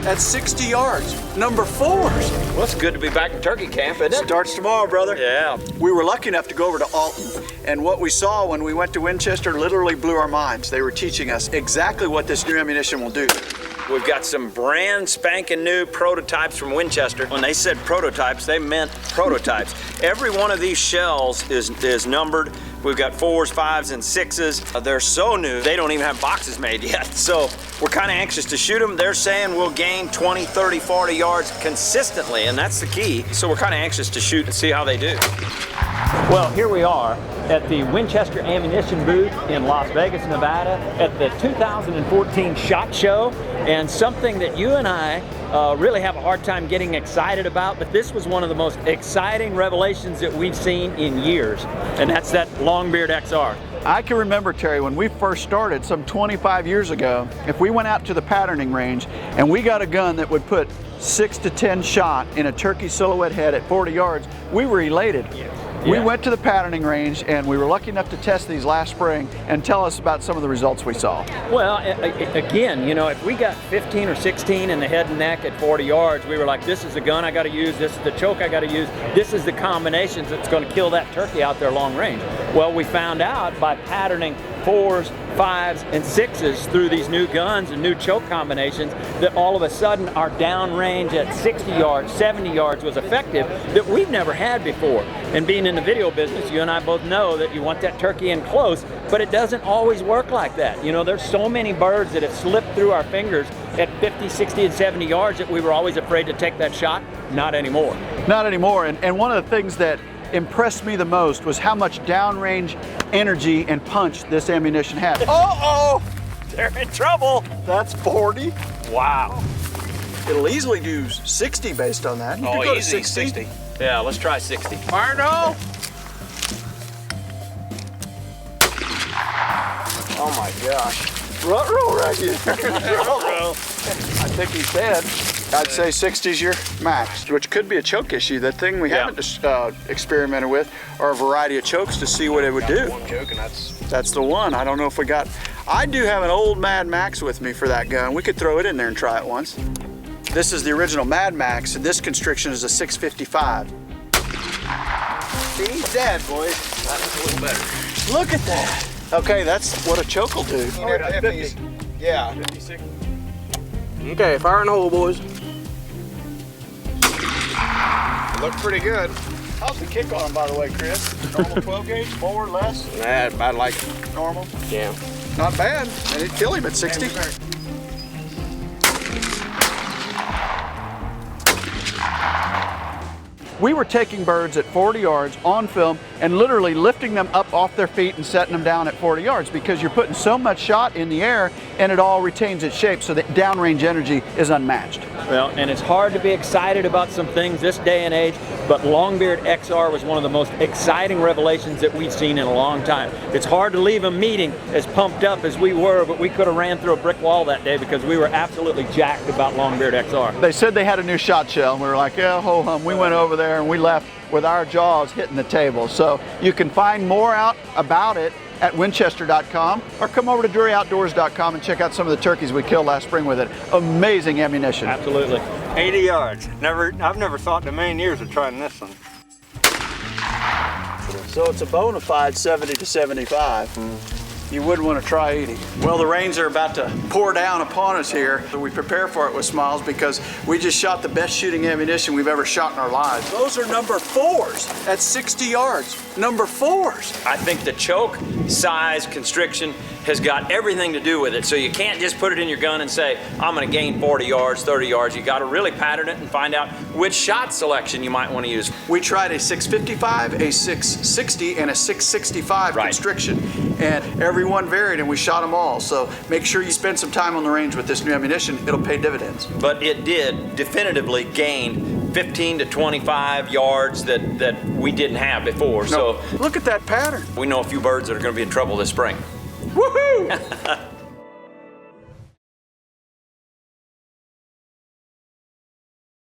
at 60 yards, number 4s. Well, it's good to be back in turkey camp, isn't it? Starts tomorrow, brother. Yeah. We were lucky enough to go over to Alton, and what we saw when we went to Winchester literally blew our minds. They were teaching us exactly what this new ammunition will do. We've got some brand spanking new prototypes from Winchester. When they said prototypes, they meant prototypes. Every one of these shells is numbered. We've got 4s, 5s, and 6s. They're so new, they don't even have boxes made yet. So we're kind of anxious to shoot them. They're saying we'll gain 20, 30, 40 yards consistently, and that's the key. So we're kind of anxious to shoot and see how they do. Well, here we are at the Winchester Ammunition booth in Las Vegas, Nevada, at the 2014 SHOT Show, and something that you and I really have a hard time getting excited about, but this was one of the most exciting revelations that we've seen in years, and that's that Longbeard XR. I can remember, Terry, when we first started some 25 years ago, if we went out to the patterning range and we got a gun that would put 6 to 10 shot in a turkey silhouette head at 40 yards, we were elated. Yeah. We went to the patterning range and we were lucky enough to test these last spring, and tell us about some of the results we saw. Well, again, you know, if we got 15 or 16 in the head and neck at 40 yards, we were like, this is the gun I got to use, this is the choke I got to use, this is the combinations that's going to kill that turkey out there long range. Well, we found out by patterning 4s, 5s, and 6s through these new guns and new choke combinations that all of a sudden our downrange at 60 yards, 70 yards was effective that we've never had before. And being in the video business, you and I both know that you want that turkey in close, but it doesn't always work like that. You know, there's so many birds that have slipped through our fingers at 50, 60, and 70 yards that we were always afraid to take that shot. Not anymore. Not anymore, and one of the things that impressed me the most was how much downrange energy and punch this ammunition had. Uh-oh! They're in trouble. That's 40. Wow. It'll easily do 60 based on that. You could go to 60. Yeah, let's try 60. Fire no! Oh my gosh. Ruh-roh right here. Ruh-roh. I think he said, I'd say 60's your max, which could be a choke issue. The thing we haven't experimented with are a variety of chokes to see what it would do. One choke, and That's the one. I don't know if we got... I do have an old Mad Max with me for that gun. We could throw it in there and try it once. This is the original Mad Max, and this constriction is a 655. See, he's dead, boys. that was a little better. Look at that. Okay, that's what a choke will do. Oh, 50. Yeah. 56. Okay, fire in the hole, boys. Looked pretty good. How's the kick on them, by the way, Chris? Normal 12 gauge, more, less? Nah, about like it. Normal? Yeah. Not bad. And it'd kill him at 60. We were taking birds at 40 yards on film and literally lifting them up off their feet and setting them down at 40 yards because you're putting so much shot in the air and it all retains its shape, so that downrange energy is unmatched. Well, and it's hard to be excited about some things this day and age, but Longbeard XR was one of the most exciting revelations that we've seen in a long time. It's hard to leave a meeting as pumped up as we were, but we could have ran through a brick wall that day because we were absolutely jacked about Longbeard XR. They said they had a new shot shell and we were like, yeah, ho hum. We went over there and we left with our jaws hitting the table. So you can find more out about it at winchester.com or come over to DruryOutdoors.com and check out some of the turkeys we killed last spring with it. Amazing ammunition. Absolutely. 80 yards. I've never thought in a million years of trying this one. So it's a bona fide 70 to 75. You wouldn't want to try 80. Well, the rains are about to pour down upon us here. So we prepare for it with smiles because we just shot the best shooting ammunition we've ever shot in our lives. Those are number 4s at 60 yards. Number 4s. I think the choke, size, constriction has got everything to do with it. So you can't just put it in your gun and say, I'm gonna gain 40 yards, 30 yards. You gotta really pattern it and find out which shot selection you might wanna use. We tried a 655, a 660, and a 665 constriction. And everyone varied and we shot them all. So make sure you spend some time on the range with this new ammunition. It'll pay dividends. But it did definitively gain 15 to 25 yards that we didn't have before. So look at that pattern. we know a few birds that are gonna be in trouble this spring. Woohoo!